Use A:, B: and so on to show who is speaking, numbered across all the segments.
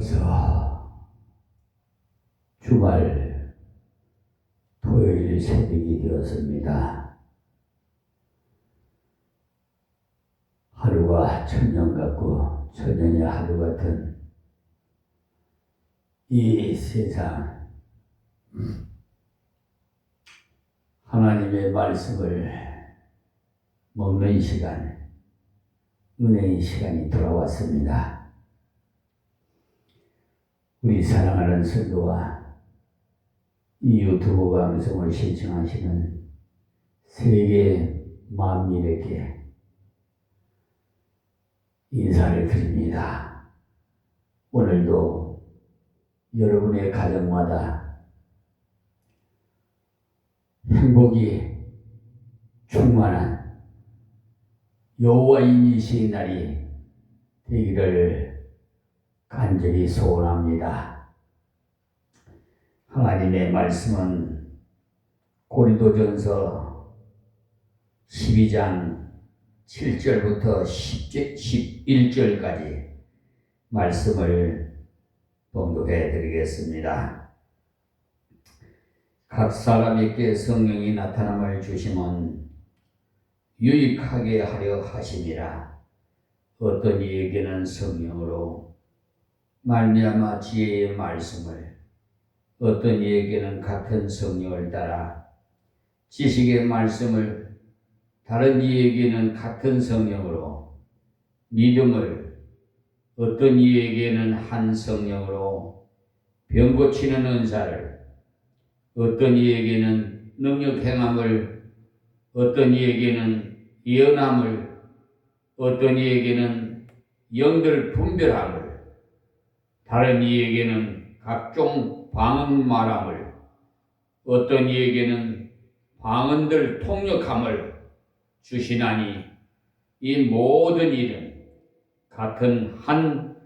A: 벌써 주말 토요일 새벽이 되었습니다. 하루가 천년 같고 천년이 하루 같은 이 세상, 하나님의 말씀을 먹는 시간, 은혜의 시간이 돌아왔습니다. 우리 사랑하는 성도와 이 유튜브 방송을 시청하시는 세계 만민에게 인사를 드립니다. 오늘도 여러분의 가정마다 행복이 충만한 여호와 인이시의 날이 되기를 간절히 소원합니다. 하나님의 말씀은 고린도전서 12장 7절부터 11절까지 말씀을 봉독해 드리겠습니다. 각 사람에게 성령이 나타남을 주심은 유익하게 하려 하심이라. 어떤 이에게는 성령으로 말미암아 지혜의 말씀을, 어떤 이에게는 같은 성령을 따라 지식의 말씀을, 다른 이에게는 같은 성령으로 믿음을, 어떤 이에게는 한 성령으로 병 고치는 은사를, 어떤 이에게는 능력 행함을, 어떤 이에게는 예언함을, 어떤 이에게는 영들 분별함을, 다른 이에게는 각종 방언 말함을, 어떤 이에게는 방언들 통역함을 주시나니 이 모든 일은 같은 한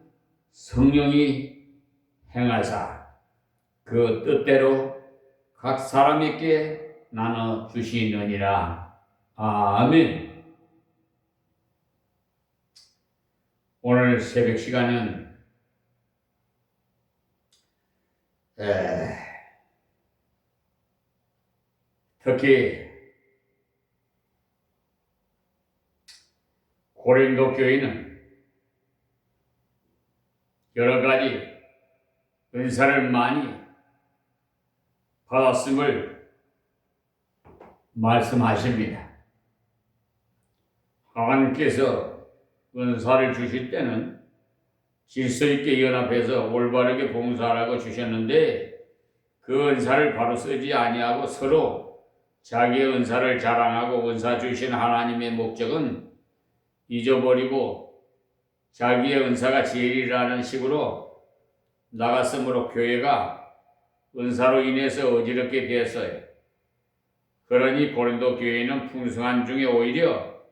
A: 성령이 행하사 그 뜻대로 각 사람에게 나눠 주시느니라. 아멘. 오늘 새벽 시간은 특히 고린도 교회는 여러 가지 은사를 많이 받았음을 말씀하십니다. 하나님께서 은사를 주실 때는 질서 있게 연합해서 올바르게 봉사하라고 주셨는데 그 은사를 바로 쓰지 아니하고 서로 자기의 은사를 자랑하고 은사 주신 하나님의 목적은 잊어버리고 자기의 은사가 제일이라는 식으로 나갔으므로 교회가 은사로 인해서 어지럽게 되었어요. 그러니 고린도 교회는 풍성한 중에 오히려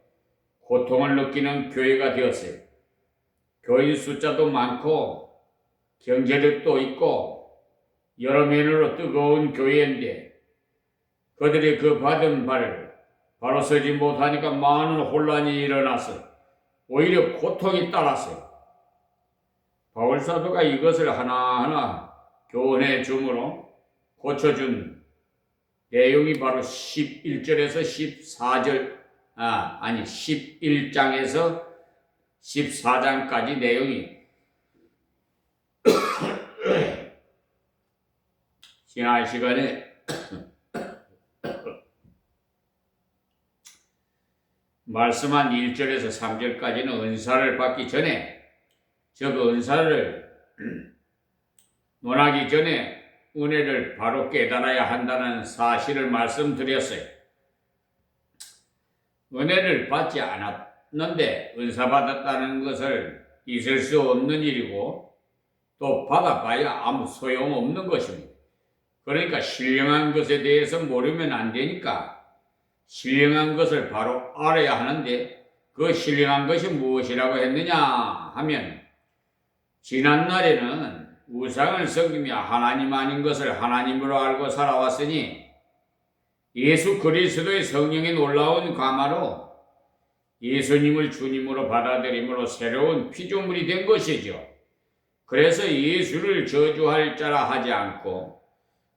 A: 고통을 느끼는 교회가 되었어요. 교인 숫자도 많고 경제력도 있고 여러 면으로 뜨거운 교회인데 그들이 그 받은 바를 바로 서지 못하니까 많은 혼란이 일어났어요. 오히려 고통이 따랐어요. 바울사도가 이것을 하나하나 교훈해 줌으로 고쳐준 내용이 바로 11절에서 14절 11장에서 14장까지 내용이 지난 시간에 말씀한 1절에서 3절까지는 은사를 받기 전에, 즉 은사를 논하기 전에 은혜를 바로 깨달아야 한다는 사실을 말씀드렸어요. 은혜를 받지 않았는데 은사 받았다는 것을 있을 수 없는 일이고 또 받아봐야 아무 소용없는 것입니다. 그러니까 신령한 것에 대해서 모르면 안 되니까 신령한 것을 바로 알아야 하는데 그 신령한 것이 무엇이라고 했느냐 하면 지난날에는 우상을 섬기며 하나님 아닌 것을 하나님으로 알고 살아왔으니 예수 그리스도의 성령의 놀라운 감화로 예수님을 주님으로 받아들임으로 새로운 피조물이 된 것이죠. 그래서 예수를 저주할 자라 하지 않고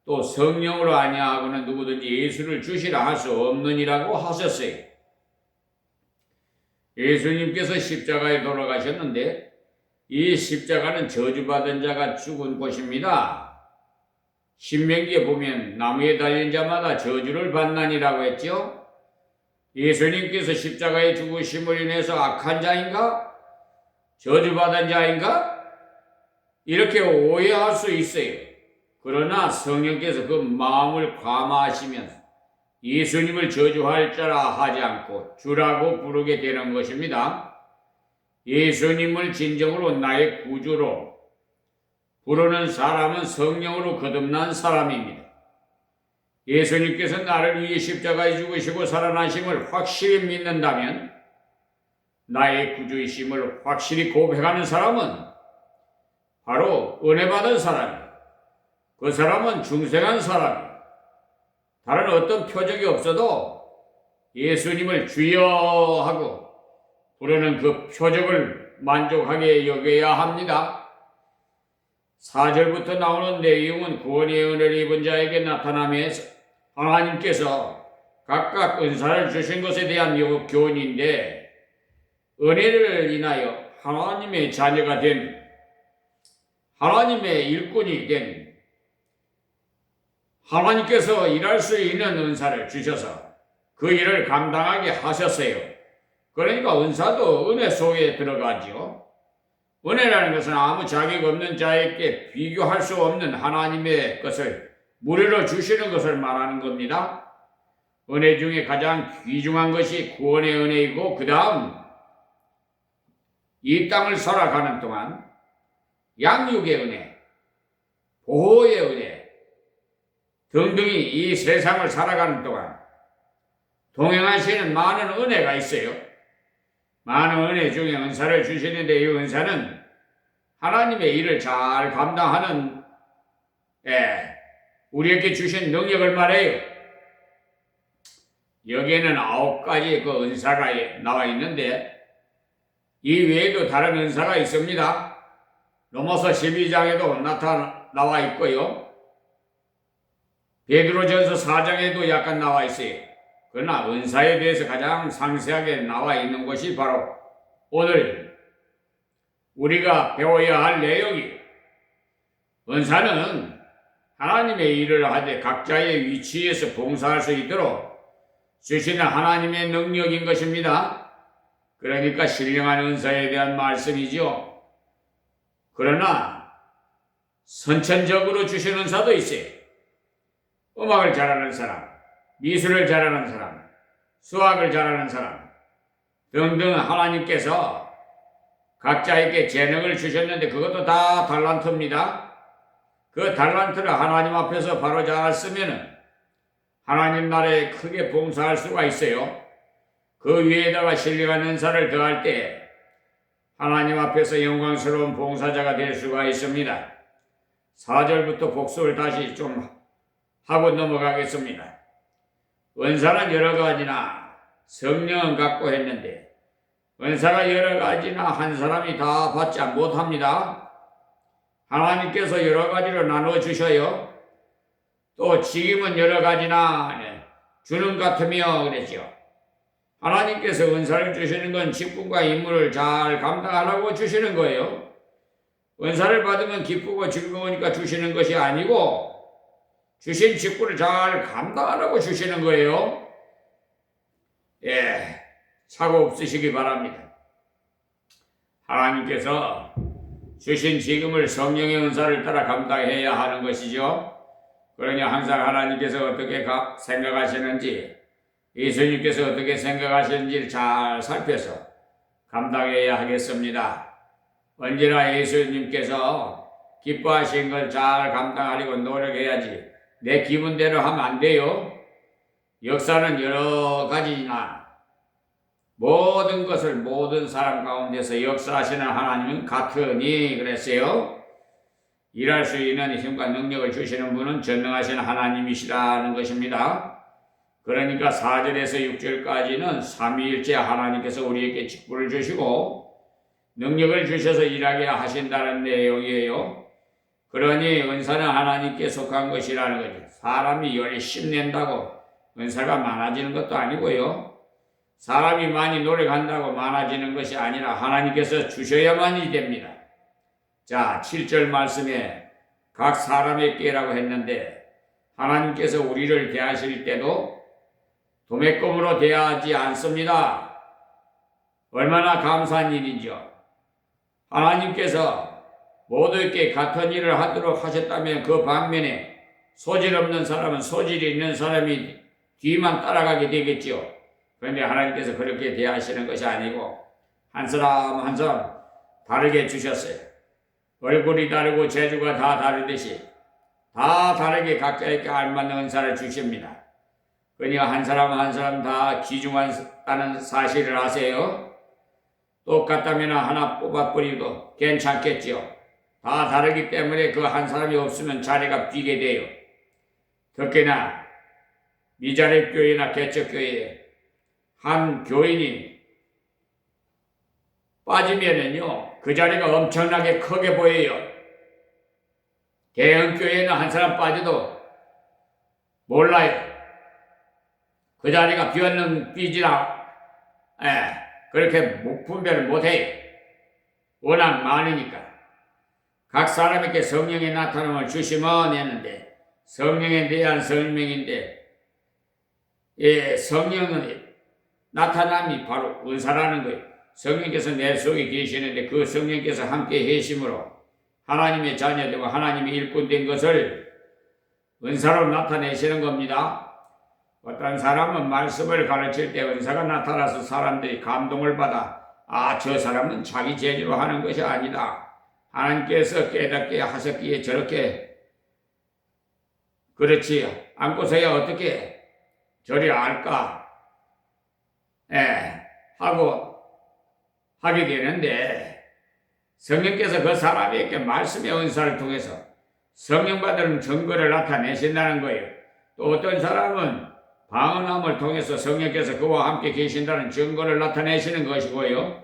A: 또 성령으로 아니하고는 누구든지 예수를 주시라 할 수 없느니라고 하셨어요. 예수님께서 십자가에 돌아가셨는데 이 십자가는 저주받은 자가 죽은 곳입니다. 신명기에 보면 나무에 달린 자마다 저주를 받나니라고 했죠. 예수님께서 십자가에 죽으심을 인해서 악한 자인가? 저주받은 자인가? 이렇게 오해할 수 있어요. 그러나 성령께서 그 마음을 감화하시면서 예수님을 저주할 자라 하지 않고 주라고 부르게 되는 것입니다. 예수님을 진정으로 나의 구주로 부르는 사람은 성령으로 거듭난 사람입니다. 예수님께서 나를 위해 십자가에 죽으시고 살아나심을 확실히 믿는다면 나의 구주이심을 확실히 고백하는 사람은 바로 은혜 받은 사람이에요. 그 사람은 중생한 사람이에요. 다른 어떤 표적이 없어도 예수님을 주여 하고 부르는 그 표적을 만족하게 여겨야 합니다. 4절부터 나오는 내용은 구원의 은혜를 입은 자에게 나타나며 하나님께서 각각 은사를 주신 것에 대한 교훈인데, 은혜를 인하여 하나님의 자녀가 된, 하나님의 일꾼이 된, 하나님께서 일할 수 있는 은사를 주셔서 그 일을 감당하게 하셨어요. 그러니까 은사도 은혜 속에 들어가지요. 은혜라는 것은 아무 자격 없는 자에게 비교할 수 없는 하나님의 것을 무료로 주시는 것을 말하는 겁니다. 은혜 중에 가장 귀중한 것이 구원의 은혜이고, 그 다음 이 땅을 살아가는 동안 양육의 은혜, 보호의 은혜 등등이 이 세상을 살아가는 동안 동행하시는 많은 은혜가 있어요. 많은 은혜 중에 은사를 주시는데, 이 은사는 하나님의 일을 잘 감당하는 우리에게 주신 능력을 말해요. 여기에는 9가지 그 은사가 나와 있는데, 이 외에도 다른 은사가 있습니다. 로마서 12장에도 나와 있고요. 베드로전서 4장에도 약간 나와 있어요. 그러나 은사에 대해서 가장 상세하게 나와 있는 것이 바로 오늘 우리가 배워야 할 내용이에요. 은사는 하나님의 일을 하되 각자의 위치에서 봉사할 수 있도록 주시는 하나님의 능력인 것입니다. 그러니까 신령한 은사에 대한 말씀이죠. 그러나 선천적으로 주시는 은사도 있어요. 음악을 잘하는 사람, 미술을 잘하는 사람, 수학을 잘하는 사람 등등 하나님께서 각자에게 재능을 주셨는데 그것도 다 달란트입니다. 그 달란트를 하나님 앞에서 바로 잘 쓰면 하나님 나라에 크게 봉사할 수가 있어요. 그 위에다가 신령한 은사를 더할 때 하나님 앞에서 영광스러운 봉사자가 될 수가 있습니다. 4절부터 복습을 다시 좀 하고 넘어가겠습니다. 은사는 여러 가지나 성령은 갖고 했는데, 은사가 여러 가지나 한 사람이 다 받지 못합니다. 하나님께서 여러 가지로 나누어 주셔요. 또 직임은 여러 가지나 주는 같으며 그랬죠. 하나님께서 은사를 주시는 건 직분과 임무를 잘 감당하라고 주시는 거예요. 은사를 받으면 기쁘고 즐거우니까 주시는 것이 아니고 주신 직분을 잘 감당하라고 주시는 거예요. 사고 없으시기 바랍니다. 하나님께서 주신 직임을 성령의 은사를 따라 감당해야 하는 것이죠. 그러니 항상 하나님께서 어떻게 생각하시는지, 예수님께서 어떻게 생각하시는지를 잘 살펴서 감당해야 하겠습니다. 언제나 예수님께서 기뻐하신 걸 잘 감당하려고 노력해야지 내 기분대로 하면 안 돼요. 역사는 여러 가지나 모든 것을 모든 사람 가운데서 역사하시는 하나님은 같으니 그랬어요. 일할 수 있는 힘과 능력을 주시는 분은 전능하신 하나님이시라는 것입니다. 그러니까 4절에서 6절까지는 삼위일체 하나님께서 우리에게 직분을 주시고 능력을 주셔서 일하게 하신다는 내용이에요. 그러니 은사는 하나님께 속한 것이라는 거죠. 사람이 열심히 낸다고 은사가 많아지는 것도 아니고요. 사람이 많이 노력한다고 많아지는 것이 아니라 하나님께서 주셔야만이 됩니다. 자, 7절 말씀에 각 사람에게라고 했는데 하나님께서 우리를 대하실 때도 도매금으로 대하지 않습니다. 얼마나 감사한 일이죠. 하나님께서 모두에게 같은 일을 하도록 하셨다면 그 반면에 소질 없는 사람은 소질이 있는 사람이 뒤만 따라가게 되겠지요. 그런데 하나님께서 그렇게 대하시는 것이 아니고 한 사람 한 사람 다르게 주셨어요. 얼굴이 다르고 재주가 다 다르듯이 다 다르게 각자에게 알맞는 은사를 주십니다. 그러니까 한 사람 한 사람 다 귀중하다는 사실을 아세요? 똑같다면 하나 뽑아버리도 괜찮겠지요. 다 다르기 때문에 그 한 사람이 없으면 자리가 비게 돼요. 특히나 미자립 교회나 개척 교회에 한 교인이 빠지면은요, 그 자리가 엄청나게 크게 보여요. 대형 교회는 한 사람 빠져도 몰라요. 그 자리가 비지나, 그렇게 분별을 못해요. 워낙 많으니까. 각 사람에게 성령의 나타남을 주시면 했는데, 성령에 대한 설명인데, 성령은 나타남이 바로 은사라는 거예요. 성령께서 내 속에 계시는데 그 성령께서 함께 계심으로 하나님의 자녀되고 하나님의 일꾼 된 것을 은사로 나타내시는 겁니다. 어떤 사람은 말씀을 가르칠 때 은사가 나타나서 사람들이 감동을 받아 저 사람은 자기 재주로 하는 것이 아니다. 하나님께서 깨닫게 하셨기에 저렇게 그렇지 않고서야 어떻게 저리 알까 하고 하게 되는데 성령께서 그 사람에게 말씀의 은사를 통해서 성령 받은 증거를 나타내신다는 거예요. 또 어떤 사람은 방언함을 통해서 성령께서 그와 함께 계신다는 증거를 나타내시는 것이고요.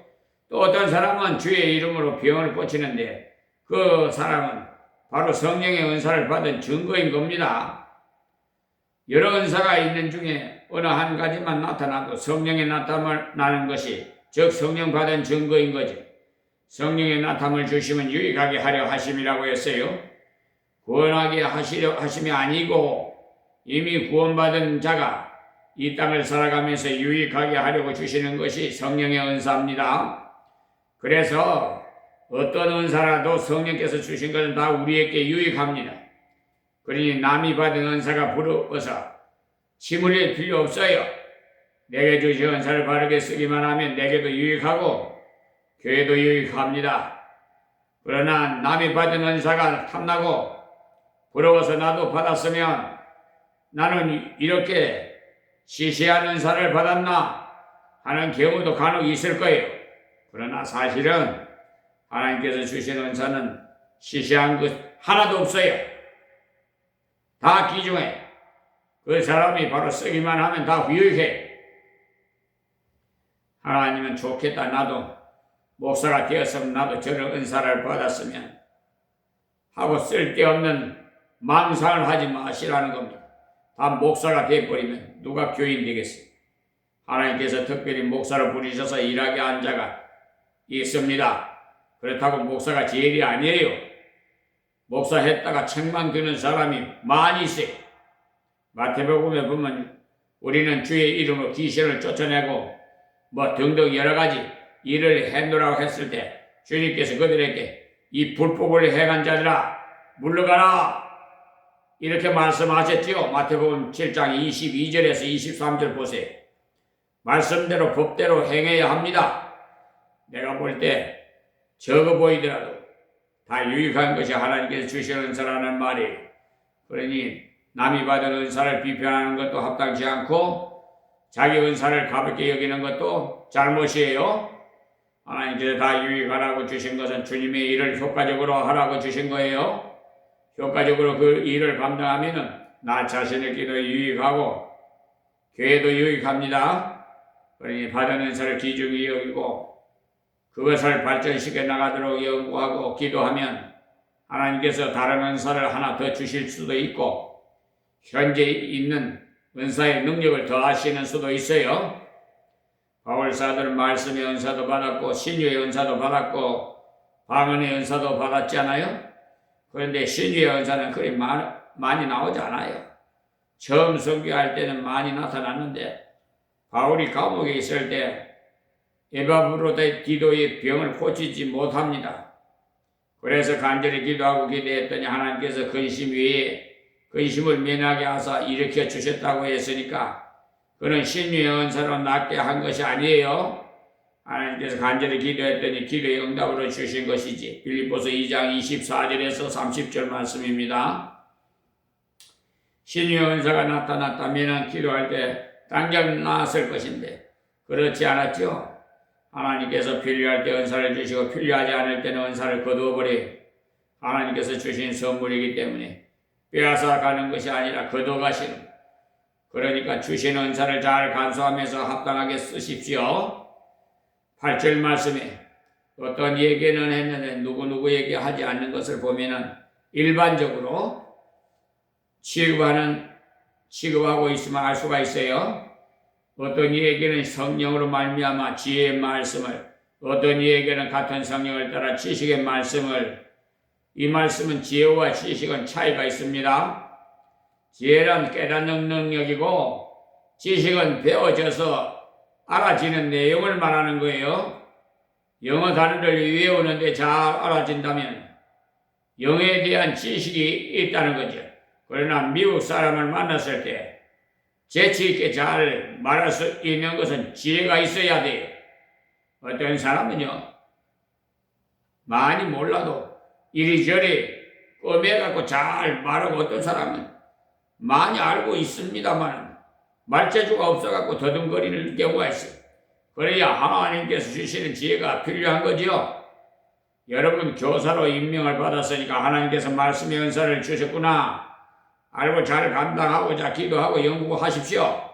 A: 또 어떤 사람은 주의 이름으로 병을 고치는데 그 사람은 바로 성령의 은사를 받은 증거인 겁니다. 여러 은사가 있는 중에 어느 한 가지만 나타나도 성령의 나타나는 것이 즉 성령 받은 증거인 거지. 성령의 나타남을 주시면 유익하게 하려 하심이라고 했어요. 구원하게 하시려 하심이 아니고 이미 구원받은 자가 이 땅을 살아가면서 유익하게 하려고 주시는 것이 성령의 은사입니다. 그래서 어떤 은사라도 성령께서 주신 것은 다 우리에게 유익합니다. 그러니 남이 받은 은사가 부러워서 침 흘릴 필요 없어요. 내게 주신 은사를 바르게 쓰기만 하면 내게도 유익하고 교회도 유익합니다. 그러나 남이 받은 은사가 탐나고 부러워서 나도 받았으면 나는 이렇게 시시한 은사를 받았나 하는 경우도 간혹 있을 거예요. 그러나 사실은 하나님께서 주신 은사는 시시한 것 하나도 없어요. 다 귀중해. 그 사람이 바로 쓰기만 하면 다 유익해. 하나님은 좋겠다. 나도 목사가 되었으면 나도 저런 은사를 받았으면 하고 쓸데없는 망상을 하지 마시라는 겁니다. 다 목사가 되어버리면 누가 교인 되겠어요? 하나님께서 특별히 목사를 부르셔서 일하게 한 자가 있습니다. 그렇다고 목사가 제일이 아니에요. 목사 했다가 책만 드는 사람이 많이 있어요. 마태복음에 보면 우리는 주의 이름으로 귀신을 쫓아내고 등등 여러 가지 일을 해놓으라고 했을 때 주님께서 그들에게 이 불법을 행한 자들아 물러가라 이렇게 말씀하셨지요. 마태복음 7장 22절에서 23절 보세요. 말씀대로 법대로 행해야 합니다. 내가 볼 때 적어 보이더라도 다 유익한 것이 하나님께서 주시는 은사라는 말이에요. 그러니 남이 받은 은사를 비판하는 것도 합당치 않고 자기 은사를 가볍게 여기는 것도 잘못이에요. 하나님께서 다 유익하라고 주신 것은 주님의 일을 효과적으로 하라고 주신 거예요. 효과적으로 그 일을 감당하면 나 자신에게도 유익하고 교회도 유익합니다. 그러니 받은 은사를 귀중히 여기고 그것을 발전시켜 나가도록 연구하고 기도하면 하나님께서 다른 은사를 하나 더 주실 수도 있고 현재 있는 은사의 능력을 더하시는 수도 있어요. 바울사들은 말씀의 은사도 받았고 신유의 은사도 받았고 방언의 은사도 받았잖아요. 그런데 신유의 은사는 그리 많이 나오지 않아요. 처음 선교할 때는 많이 나타났는데 바울이 감옥에 있을 때 에바브로디도의 병을 고치지 못합니다. 그래서 간절히 기도하고 기도했더니 하나님께서 근심 위에 근심을 면하게 하사 일으켜 주셨다고 했으니까 그는 신유의 은사로 낫게 한 것이 아니에요. 하나님께서 간절히 기도했더니 기도의 응답으로 주신 것이지. 빌립보서 2장 24절에서 30절 말씀입니다. 신유의 은사가 나타났다면 기도할 때 당장 나았을 것인데 그렇지 않았죠. 하나님께서 필요할 때 은사를 주시고 필요하지 않을 때는 은사를 거두어버려 하나님께서 주신 선물이기 때문에 빼앗아 가는 것이 아니라 거둬가시는, 그러니까 주신 은사를 잘 간수하면서 합당하게 쓰십시오. 8절 말씀에 어떤 얘기는 했는데 누구에게 하지 않는 것을 보면은 일반적으로 취급하고 있으면 알 수가 있어요. 어떤 이에게는 성령으로 말미암아 지혜의 말씀을, 어떤 이에게는 같은 성령을 따라 지식의 말씀을. 이 말씀은 지혜와 지식은 차이가 있습니다. 지혜란 깨닫는 능력이고 지식은 배워져서 알아지는 내용을 말하는 거예요. 영어 단어를 외우는데 잘 알아진다면 영어에 대한 지식이 있다는 거죠. 그러나 미국 사람을 만났을 때 재치 있게 잘 말할 수 있는 것은 지혜가 있어야 돼요. 어떤 사람은요, 많이 몰라도 이리저리 꿰매갖고 잘 말하고, 어떤 사람은 많이 알고 있습니다만 말재주가 없어갖고 더듬거리는 경우가 있어요. 그래야 하나님께서 주시는 지혜가 필요한 거지요. 여러분 교사로 임명을 받았으니까 하나님께서 말씀의 은사를 주셨구나 알고 잘 감당하고자 기도하고 연구하십시오.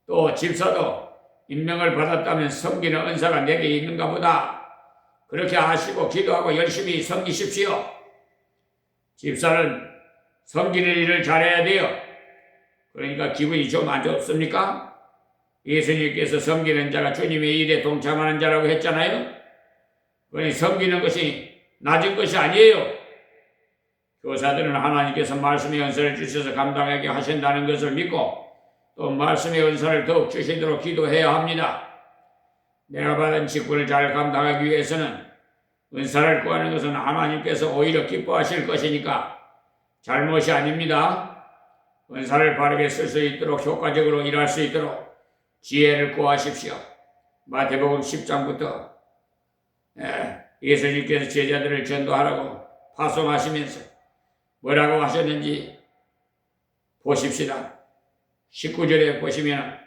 A: 또 집사도 임명을 받았다면 섬기는 은사가 내게 있는가 보다 그렇게 아시고 기도하고 열심히 섬기십시오. 집사는 섬기는 일을 잘해야 돼요. 그러니까 기분이 좀 안 좋습니까? 예수님께서 섬기는 자가 주님의 일에 동참하는 자라고 했잖아요. 그러니 섬기는 것이 낮은 것이 아니에요. 교사들은 하나님께서 말씀의 은사를 주셔서 감당하게 하신다는 것을 믿고 또 말씀의 은사를 더욱 주시도록 기도해야 합니다. 내가 받은 직분을 잘 감당하기 위해서는 은사를 구하는 것은 하나님께서 오히려 기뻐하실 것이니까 잘못이 아닙니다. 은사를 바르게 쓸 수 있도록 효과적으로 일할 수 있도록 지혜를 구하십시오. 마태복음 10장부터 예수님께서 제자들을 전도하라고 파송하시면서 뭐라고 하셨는지 보십시다. 19절에 보시면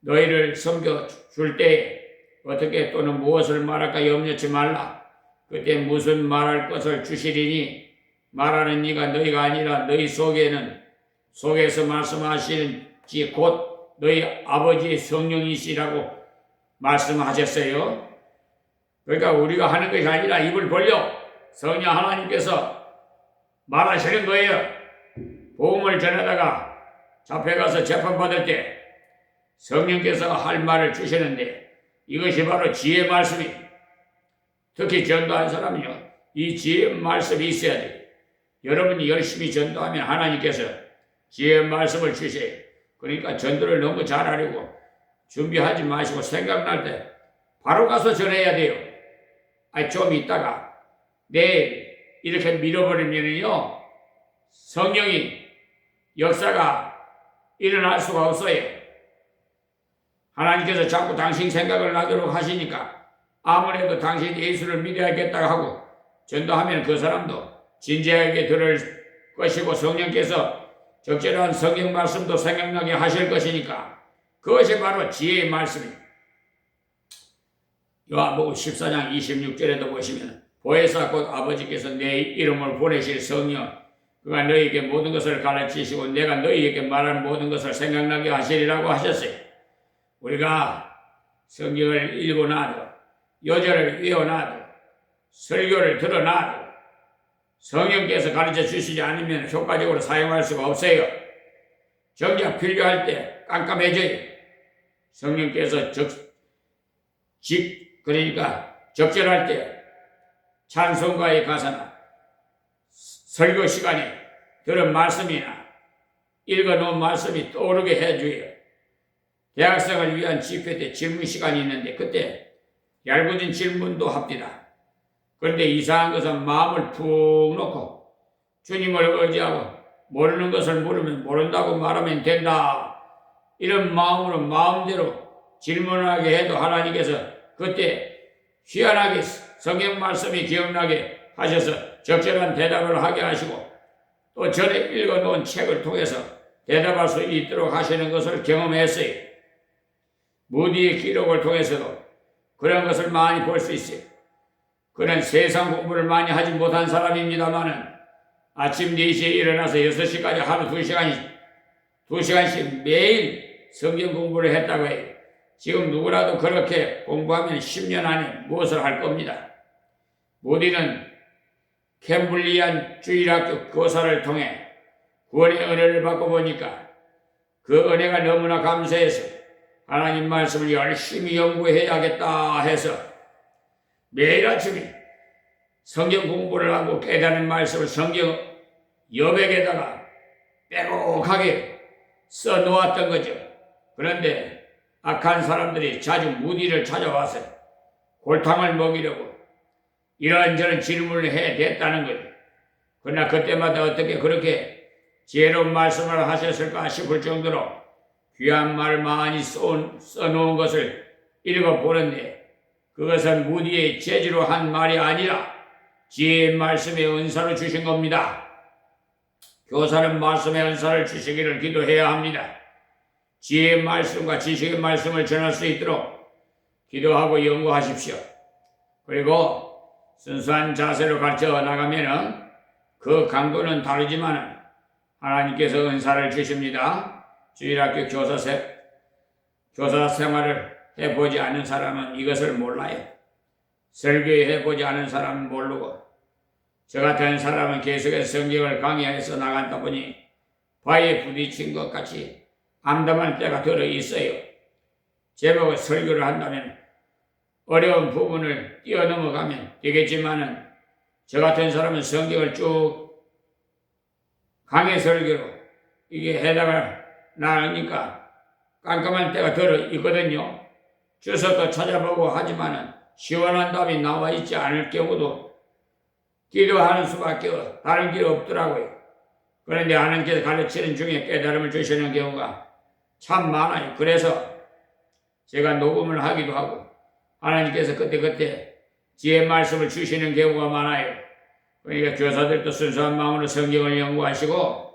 A: 너희를 섬겨줄 때에 어떻게 또는 무엇을 말할까 염려치 말라. 그때 무슨 말할 것을 주시리니 말하는 이가 너희가 아니라 너희 속에서 말씀하시는 지 곧 너희 아버지의 성령이시라고 말씀하셨어요. 그러니까 우리가 하는 것이 아니라 입을 벌려 성령 하나님께서 말하시는 거예요. 복음을 전하다가 잡혀가서 재판받을 때 성령께서 할 말을 주시는데 이것이 바로 지혜의 말씀이, 특히 전도한 사람은요 이 지혜의 말씀이 있어야 돼요. 여러분이 열심히 전도하면 하나님께서 지혜의 말씀을 주세요. 그러니까 전도를 너무 잘하려고 준비하지 마시고 생각날 때 바로 가서 전해야 돼요. 좀 있다가 내일 이렇게 밀어버리면요 성령이 역사가 일어날 수가 없어요. 하나님께서 자꾸 당신 생각을 나도록 하시니까 아무래도 당신 예수를 믿어야겠다고 하고 전도하면 그 사람도 진지하게 들을 것이고 성령께서 적절한 성경 말씀도 생각나게 하실 것이니까 그것이 바로 지혜의 말씀입니다. 요한복음 14장 26절에도 보시면 보혜사 곧 아버지께서 내 이름을 보내실 성령 그가 너희에게 모든 것을 가르치시고 내가 너희에게 말한 모든 것을 생각나게 하시리라고 하셨어요. 우리가 성경을 읽고 나도 요절을 외워놔도 설교를 들어놔도 성령께서 가르쳐 주시지 않으면 효과적으로 사용할 수가 없어요. 정작 필요할 때 깜깜해져요. 성령께서 그러니까 적절할 때 찬송가에 가서나 설교 시간에 들은 말씀이나 읽어놓은 말씀이 떠오르게 해줘요. 대학생을 위한 집회 때 질문 시간이 있는데 그때 얄궂은 질문도 합니다. 그런데 이상한 것은 마음을 푹 놓고 주님을 의지하고 모르는 것을 물으면 모른다고 말하면 된다. 이런 마음으로 마음대로 질문하게 해도 하나님께서 그때 희한하게 성경 말씀이 기억나게 하셔서 적절한 대답을 하게 하시고 또 전에 읽어놓은 책을 통해서 대답할 수 있도록 하시는 것을 경험했어요. 무디의 기록을 통해서도 그런 것을 많이 볼 수 있어요. 그는 세상 공부를 많이 하지 못한 사람입니다만은 아침 4시에 일어나서 6시까지 하루 2시간씩 매일 성경 공부를 했다고 해요. 지금 누구라도 그렇게 공부하면 10년 안에 무엇을 할 겁니다. 무디는 캠블리안 주일학교 교사를 통해 구원의 은혜를 받고 보니까 그 은혜가 너무나 감사해서 하나님 말씀을 열심히 연구해야겠다 해서 매일 아침에 성경 공부를 하고 깨닫는 말씀을 성경 여백에다가 빼곡하게 써놓았던 거죠. 그런데 악한 사람들이 자주 무디를 찾아와서 골탕을 먹이려고 이런저런 질문을 해댔다는 거죠. 그러나 그때마다 어떻게 그렇게 지혜로운 말씀을 하셨을까 싶을 정도로 귀한 말을 많이 써놓은 것을 읽어보는데 그것은 무디의 재주로 한 말이 아니라 지혜의 말씀의 은사로 주신 겁니다. 교사는 말씀의 은사를 주시기를 기도해야 합니다. 지혜의 말씀과 지식의 말씀을 전할 수 있도록 기도하고 연구하십시오. 그리고 순수한 자세로 가르쳐 나가면은 그 강도는 다르지만 하나님께서 은사를 주십니다. 주일학교 교사 생활을 해보지 않은 사람은 이것을 몰라요. 설교해보지 않은 사람은 모르고 저 같은 사람은 계속해서 성경을 강의해서 나간다 보니 바위에 부딪힌 것 같이 암담할 때가 들어 있어요. 제목을 설교를 한다면 어려운 부분을 뛰어넘어가면 되겠지만은 저 같은 사람은 성경을 쭉 강의 설교로 이게 해답을 나누니까 깜깜한 때가 들어 있거든요. 주석도 찾아보고 하지만은 시원한 답이 나와 있지 않을 경우도 기도하는 수밖에 다른 길이 없더라고요. 그런데 하나님께서 가르치는 중에 깨달음을 주시는 경우가 참 많아요. 그래서 제가 녹음을 하기도 하고 하나님께서 그때그때 지혜의 말씀을 주시는 경우가 많아요. 그러니까 교사들도 순수한 마음으로 성경을 연구하시고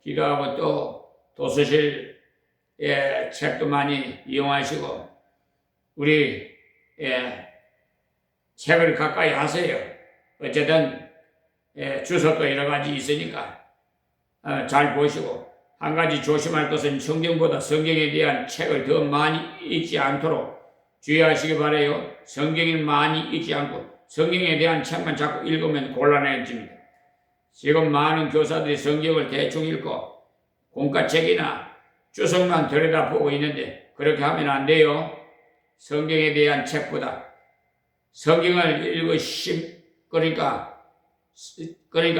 A: 기도하고 또 도서실의 책도 많이 이용하시고 우리 책을 가까이 하세요. 어쨌든 주석도 여러 가지 있으니까 잘 보시고 한 가지 조심할 것은 성경보다 성경에 대한 책을 더 많이 읽지 않도록 주의하시기 바라요. 성경을 많이 읽지 않고 성경에 대한 책만 자꾸 읽으면 곤란해집니다. 지금 많은 교사들이 성경을 대충 읽고 공과책이나 주석만 들여다보고 있는데 그렇게 하면 안 돼요. 성경에 대한 책보다 성경을 그러니까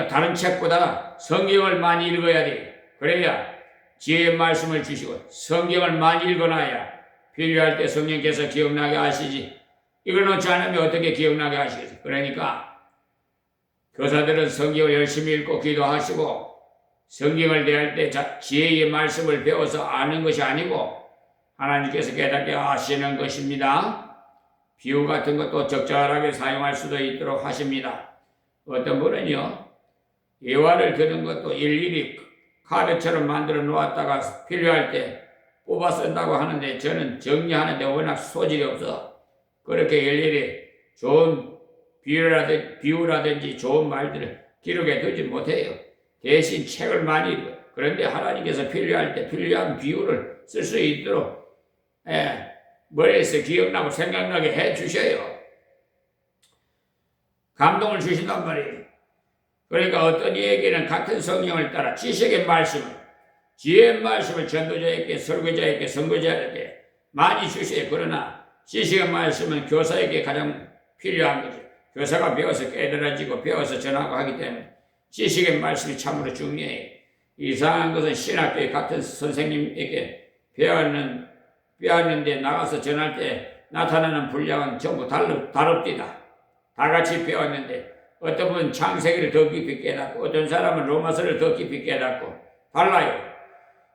A: 다른 책보다 성경을 많이 읽어야 돼요. 그래야 지혜의 말씀을 주시고 성경을 많이 읽어놔야 필요할 때 성령께서 기억나게 하시지. 읽어놓지 않으면 어떻게 기억나게 하시겠어요? 그러니까 교사들은 성경을 열심히 읽고 기도하시고 성경을 대할 때 지혜의 말씀을 배워서 아는 것이 아니고 하나님께서 깨닫게 하시는 것입니다. 비유 같은 것도 적절하게 사용할 수도 있도록 하십니다. 어떤 분은요, 예화를 드는 것도 일일이 카드처럼 만들어 놓았다가 필요할 때 뽑아 쓴다고 하는데 저는 정리하는데 워낙 소질이 없어 그렇게 일일이 좋은 비유라든지 좋은 말들을 기록해 두지 못해요. 대신 책을 많이 읽어요. 그런데 하나님께서 필요할 때 필요한 비유를 쓸 수 있도록 머리에서 기억나고 생각나게 해 주셔요. 감동을 주신단 말이에요. 그러니까 어떤 이에게는 같은 성령을 따라 지식의 말씀을, 지혜의 말씀을 전도자에게, 설교자에게, 선교자에게 많이 주셔요. 그러나 지식의 말씀은 교사에게 가장 필요한 거죠. 교사가 배워서 깨달아지고 배워서 전하고 하기 때문에 지식의 말씀이 참으로 중요해요. 이상한 것은 신학교에 같은 선생님에게 배웠는데 나가서 전할 때 나타나는 분량은 전부 다릅디다. 다 같이 배웠는데 어떤 분은 창세기를 더 깊이 깨닫고 어떤 사람은 로마서를 더 깊이 깨닫고 달라요.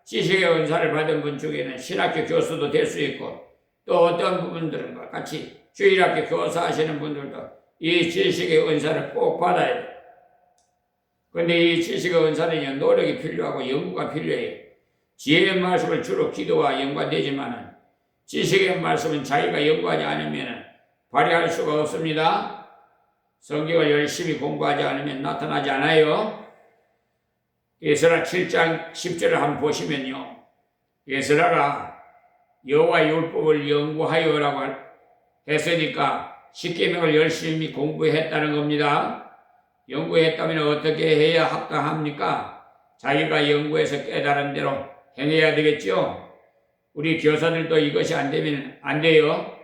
A: 지식의 은사를 받은 분 중에는 신학교 교수도 될 수 있고 또 어떤 부분들은 같이 주일학교 교사하시는 분들도 이 지식의 은사를 꼭 받아야 돼요. 그런데 이 지식의 은사는 노력이 필요하고 연구가 필요해요. 지혜의 말씀을 주로 기도와 연관되지만 지식의 말씀은 자기가 연구하지 않으면 발휘할 수가 없습니다. 성경을 열심히 공부하지 않으면 나타나지 않아요. 에스라 7장 10절을 한번 보시면요. 에스라가 여호와의 율법을 연구하여라고 했으니까 십계명을 열심히 공부했다는 겁니다. 연구했다면 어떻게 해야 합당합니까? 자기가 연구해서 깨달은 대로 행해야 되겠죠. 우리 교사들도 이것이 안 되면 안 돼요.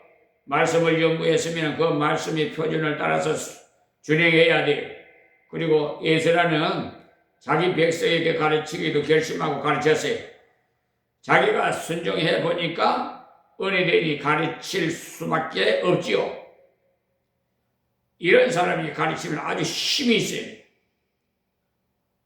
A: 말씀을 연구했으면 그 말씀의 표준을 따라서 준행해야 돼요. 그리고 에스라는 자기 백성에게 가르치기도 결심하고 가르쳤어요. 자기가 순종해 보니까 은혜되니 가르칠 수밖에 없지요. 이런 사람이 가르치면 아주 힘이 있어요.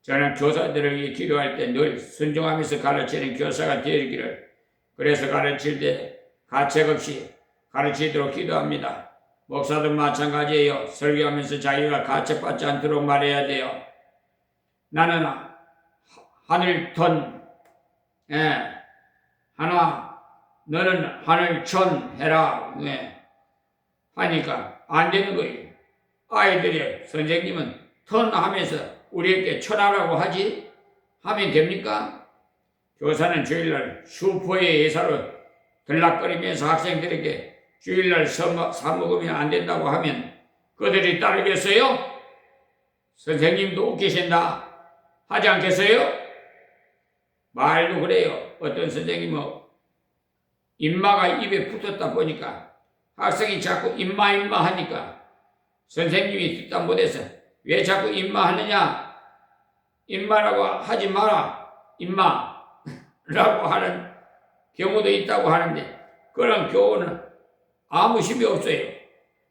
A: 저는 교사들에게 기도할 때 늘 순종하면서 가르치는 교사가 되기를, 그래서 가르칠 때 가책 없이 가르치도록 기도합니다. 목사도 마찬가지예요. 설교하면서 자기가 가책받지 않도록 말해야 돼요. 나는 하늘턴 너는 하늘천 해라 하니까 안 되는 거예요. 아이들이 선생님은 턴 하면서 우리에게 천하라고 하지 하면 됩니까? 교사는 주일날 슈퍼의 예사로 들락거리면서 학생들에게 주일날 사 먹으면 안 된다고 하면 그들이 따르겠어요? 선생님도 웃기신다 하지 않겠어요? 말도 그래요. 어떤 선생님은 인마가 입에 붙었다 보니까 학생이 자꾸 인마 하니까 선생님이 듣다 못해서 왜 자꾸 인마 하느냐? 인마라고 하지 마라. 인마라고 하는 경우도 있다고 하는데 그런 교훈은 아무 힘이 없어요.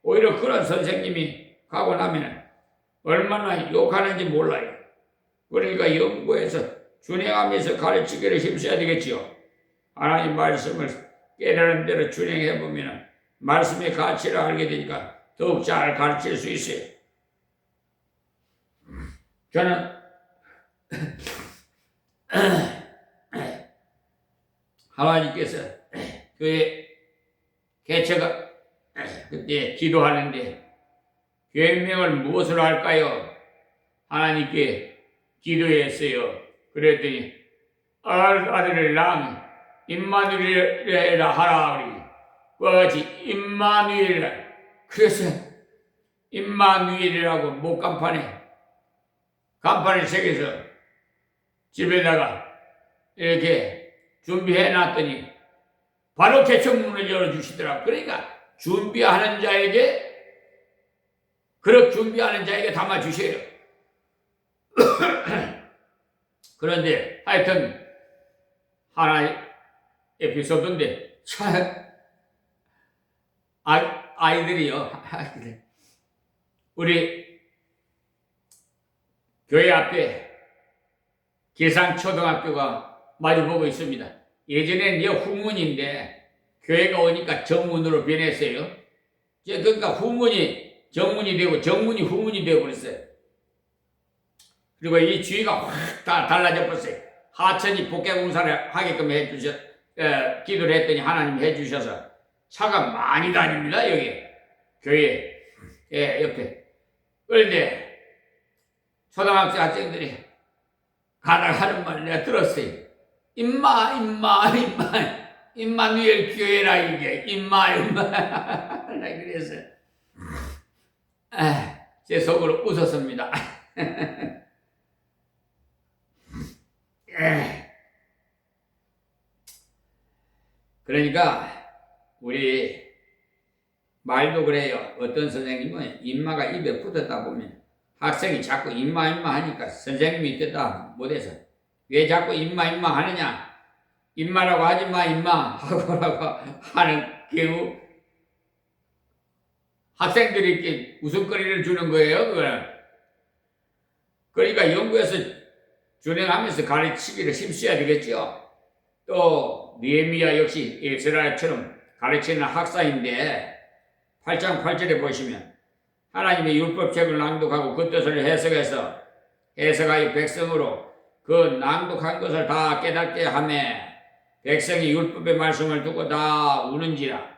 A: 오히려 그런 선생님이 가고 나면 얼마나 욕하는지 몰라요. 그러니까 연구해서 준행하면서 가르치기를 힘써야 되겠지요. 하나님 말씀을 깨달은 대로 준행해보면 말씀의 가치를 알게 되니까 더욱 잘 가르칠 수 있어요. 저는 하나님께서 교회 개척가 그때 기도하는데 교회명을 무엇으로 할까요? 하나님께 기도했어요. 그랬더니 아들을 낳으면 임마누엘이라 하라 우리 그와 같이 임마누엘이라. 그래서 임마누엘이라고 간판을 새겨서 집에다가 이렇게 준비해 놨더니 바로 개척문을 열어주시더라고요. 그러니까 준비하는 자에게 담아주셔요. 그런데 하여튼 하나의 에피소드인데 아이들이요. 우리 교회 앞에 계상초등학교가 마주보고 있습니다. 예전에는 후문인데 교회가 오니까 정문으로 변했어요. 그러니까 후문이 정문이 되고 정문이 후문이 되고 그랬어요. 그리고 이 주위가 확 다 달라져 버렸어요. 하천이 복개공사를 하게끔 기도를 했더니 하나님이 해주셔서 차가 많이 다닙니다. 여기 교회 옆에. 그런데 초등학생 학생들이 가다가 하는 말을 내가 들었어요. 임마누엘 교회라 이게 임마 그래서 제 속으로 웃었습니다. 그러니까 우리 말도 그래요. 어떤 선생님은 인마가 입에 붙었다 보면 학생이 자꾸 인마 하니까 선생님이 듣다 못해서 왜 자꾸 인마 하느냐, 인마라고 하지마 인마 하고라고 하는 경우 학생들이 이렇게 웃음거리를 주는 거예요. 그거는. 그러니까 연구에서 준행하면서 가르치기를 힘써야 되겠죠. 또 느헤미야 역시 에스라처럼 가르치는 학사인데 8장 8절에 보시면 하나님의 율법책을 낭독하고 그 뜻을 해석하여 백성으로 그 낭독한 것을 다 깨닫게 하매 백성이 율법의 말씀을 듣고 다 우는지라.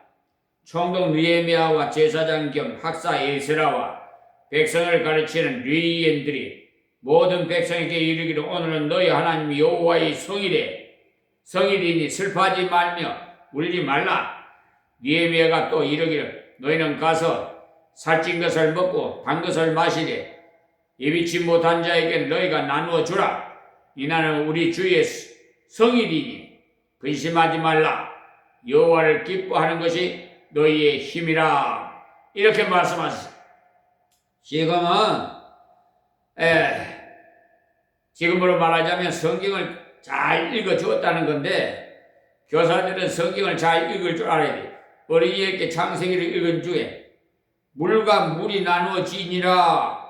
A: 총독 느헤미야와 제사장 겸 학사 에스라와 백성을 가르치는 레위인들이 모든 백성에게 이르기를 오늘은 너희 하나님 여호와의 성일이니 슬퍼하지 말며 울지 말라. 느헤미야가 또 이르기를 너희는 가서 살찐 것을 먹고 단 것을 마시되 예비치 못한 자에게 너희가 나누어 주라. 이날은 우리 주의 성일이니 근심하지 말라. 여호와를 기뻐하는 것이 너희의 힘이라. 이렇게 말씀하셨어요. 지금으로 말하자면 성경을 잘 읽어주었다는 건데 교사들은 성경을 잘 읽을 줄 알아야 돼. 어린이에게 창세기를 읽은 중에 물과 물이 나누어지니라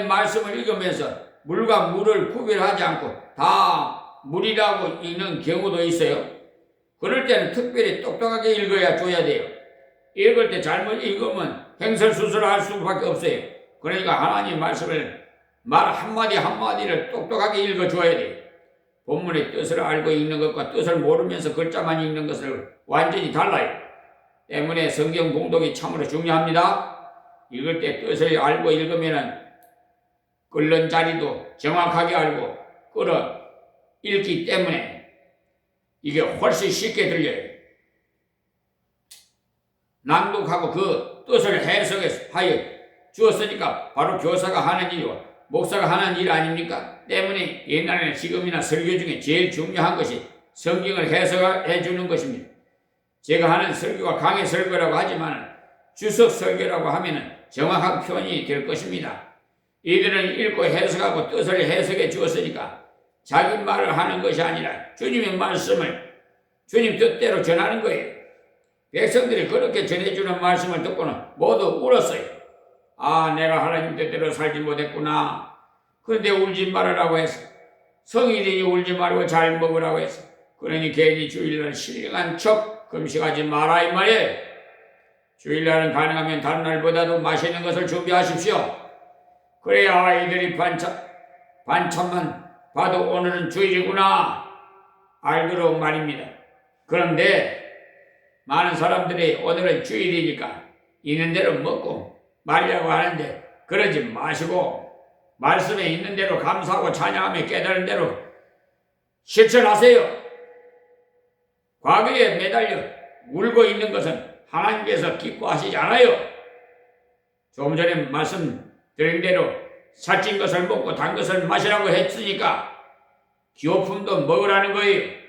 A: 말씀을 읽으면서 물과 물을 구별하지 않고 다 물이라고 읽는 경우도 있어요. 그럴 때는 특별히 똑똑하게 읽어야 줘야 돼요. 읽을 때 잘못 읽으면 횡설수설할 수밖에 없어요. 그러니까 하나님 말씀을 말 한마디 한마디를 똑똑하게 읽어줘야 돼요. 본문의 뜻을 알고 읽는 것과 뜻을 모르면서 글자만 읽는 것을 완전히 달라요. 때문에 성경 봉독이 참으로 중요합니다. 읽을 때 뜻을 알고 읽으면 끓는 자리도 정확하게 알고 끌어 읽기 때문에 이게 훨씬 쉽게 들려요. 낭독하고 그 뜻을 해석하여 주었으니까 바로 교사가 하는 일이고 목사가 하는 일 아닙니까? 때문에 옛날에는 지금이나 설교 중에 제일 중요한 것이 성경을 해석해 주는 것입니다. 제가 하는 설교가 강의 설교라고 하지만 주석 설교라고 하면 정확한 표현이 될 것입니다. 이들은 읽고 해석하고 뜻을 해석해 주었으니까 자기 말을 하는 것이 아니라 주님의 말씀을 주님 뜻대로 전하는 거예요. 백성들이 그렇게 전해주는 말씀을 듣고는 모두 울었어요. 아, 내가 하나님 뜻대로 살지 못했구나. 그런데 울지 말으라고 했어. 성일이니 울지 말고 잘 먹으라고 했어. 그러니 괜히 주일날 신령한 척 금식하지 마라 이 말이에요. 주일날은 가능하면 다른 날보다도 맛있는 것을 준비하십시오. 그래야 아이들이 반찬만 봐도 오늘은 주일이구나 알도록 말입니다. 그런데 많은 사람들이 오늘은 주일이니까 있는 대로 먹고 말려고 하는데 그러지 마시고 말씀에 있는 대로 감사하고 찬양하며 깨달은 대로 실천하세요. 과거에 매달려 울고 있는 것은 하나님께서 기뻐하시지 않아요. 조금 전에 말씀드린 대로 살찐 것을 먹고 단 것을 마시라고 했으니까 기호품도 먹으라는 거예요.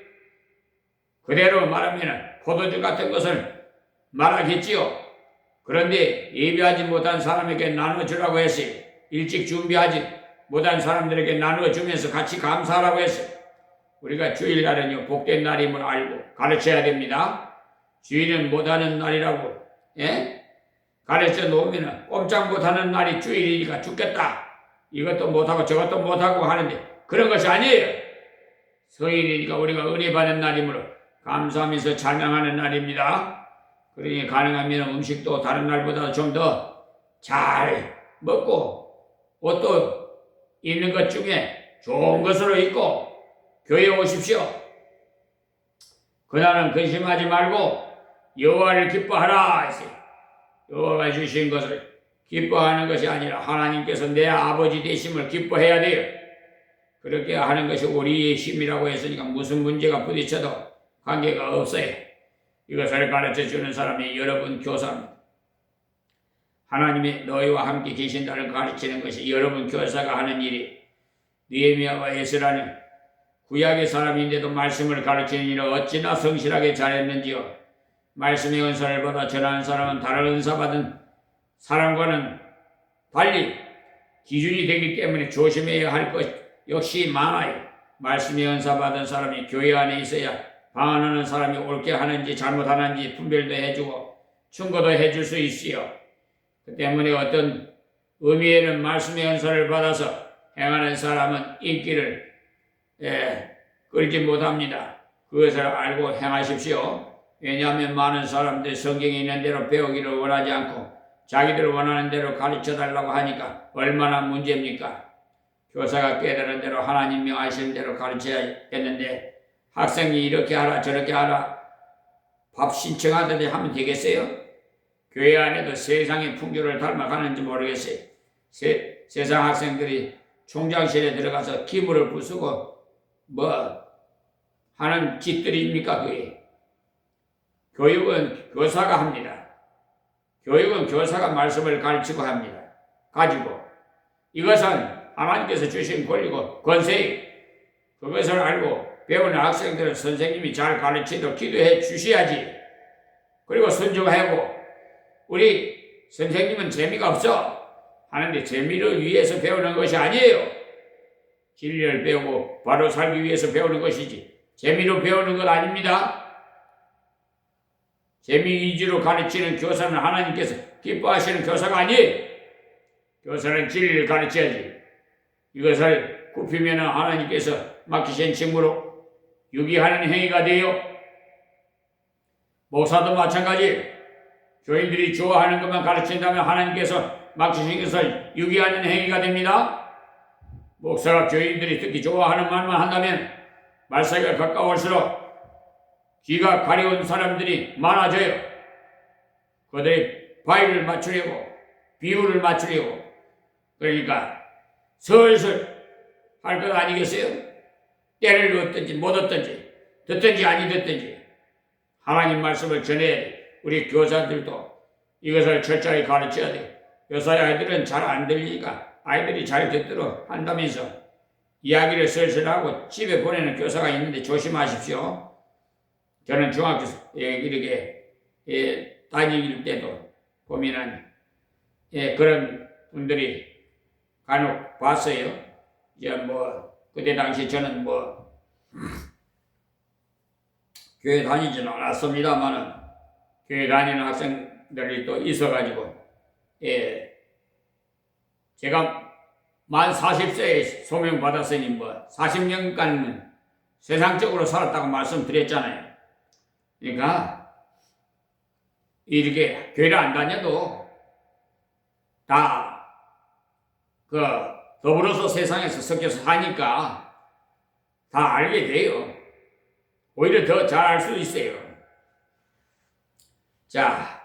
A: 그대로 말하면 포도주 같은 것을 말하겠지요. 그런데 예비하지 못한 사람에게 나눠주라고 했어요. 일찍 준비하지 못한 사람들에게 나눠주면서 같이 감사하라고 했어요. 우리가 주일날은요 복된 날임을 알고 가르쳐야 됩니다. 주일은 못하는 날이라고 가르쳐 놓으면 꼼짝 못하는 날이 주일이니까 죽겠다. 이것도 못하고 저것도 못하고 하는데 그런 것이 아니에요. 성일이니까 우리가 은혜 받는 날이므로 감사하면서 찬양하는 날입니다. 그러니 가능하면 음식도 다른 날보다 좀 더 잘 먹고 옷도 입는 것 중에 좋은 것으로 입고 교회에 오십시오. 그날은 근심하지 말고 여호와를 기뻐하라 했어요. 여호와가 주신 것을 기뻐하는 것이 아니라 하나님께서 내 아버지 되심을 기뻐해야 돼요. 그렇게 하는 것이 우리의 힘이라고 했으니까 무슨 문제가 부딪혀도 관계가 없어요. 이것을 가르쳐주는 사람이 여러분 교사입니다. 하나님이 너희와 함께 계신다를 가르치는 것이 여러분 교사가 하는 일이 느헤미야와 에스라는 구약의 사람인데도 말씀을 가르치는 일을 어찌나 성실하게 잘했는지요. 말씀의 은사를 받아 전하는 사람은 다른 은사 받은 사람과는 달리 기준이 되기 때문에 조심해야 할 것 역시 많아요. 말씀의 은사 받은 사람이 교회 안에 있어야 방언하는 사람이 옳게 하는지 잘못하는지 분별도 해주고 충고도 해줄 수 있어요. 그 때문에 어떤 의미에는 말씀의 은사를 받아서 행하는 사람은 인기를 끌지 못합니다. 그것을 알고 행하십시오. 왜냐하면 많은 사람들이 성경에 있는 대로 배우기를 원하지 않고 자기들 원하는 대로 가르쳐달라고 하니까 얼마나 문제입니까? 교사가 깨달은 대로 하나님 명하시는 대로 가르쳐야겠는데 학생이 이렇게 하라 저렇게 하라 밥 신청하듯이 하면 되겠어요? 교회 안에도 세상의 풍조를 닮아가는지 모르겠어요. 세상 학생들이 총장실에 들어가서 기물을 부수고 뭐 하는 짓들입니까? 그게 교육은 교사가 합니다. 교육은 교사가 말씀을 가르치고 합니다. 가지고 이것은 하나님께서 주신 권리고 권세예요. 그것을 알고 배우는 학생들은 선생님이 잘 가르치도록 기도해 주셔야지. 그리고 순종하고 우리 선생님은 재미가 없어 하는데 재미를 위해서 배우는 것이 아니에요. 진리를 배우고 바로 살기 위해서 배우는 것이지 재미로 배우는 것 아닙니다. 재미 위주로 가르치는 교사는 하나님께서 기뻐하시는 교사가 아니에요. 교사는 진리를 가르쳐야지. 이것을 굽히면 하나님께서 맡기신 직무로 유기하는 행위가 돼요. 목사도 마찬가지예요. 교인들이 좋아하는 것만 가르친다면 하나님께서 맡기신 것을 유기하는 행위가 됩니다. 목사가 교인들이 듣기 좋아하는 말만 한다면 말세가 가까울수록 귀가 가려운 사람들이 많아져요. 그들이 바위를 맞추려고 비율을 맞추려고 그러니까 슬슬 할 것 아니겠어요? 때를 얻든지 못 얻든지 듣든지 아니 듣든지 하나님 말씀을 전해야 돼. 우리 교사들도 이것을 철저히 가르쳐야 돼. 요새 아이들은 잘 안 들리니까 아이들이 잘 듣도록 한다면서 이야기를 슬슬 하고 집에 보내는 교사가 있는데 조심하십시오. 저는 중학교 이렇게 다닐 때도 보면은 그런 분들이 간혹 봤어요. 이제 뭐 그때 당시 저는 뭐 교회 다니지는 않았습니다만은 교회 다니는 학생들이 또 있어가지고 제가 만 40세에 소명 받았으니 뭐 40년간 세상적으로 살았다고 말씀드렸잖아요. 그러니까 이렇게 교회를 안 다녀도 다 더불어서 세상에서 섞여서 사니까 다 알게 돼요. 오히려 더 잘 알 수 있어요. 자,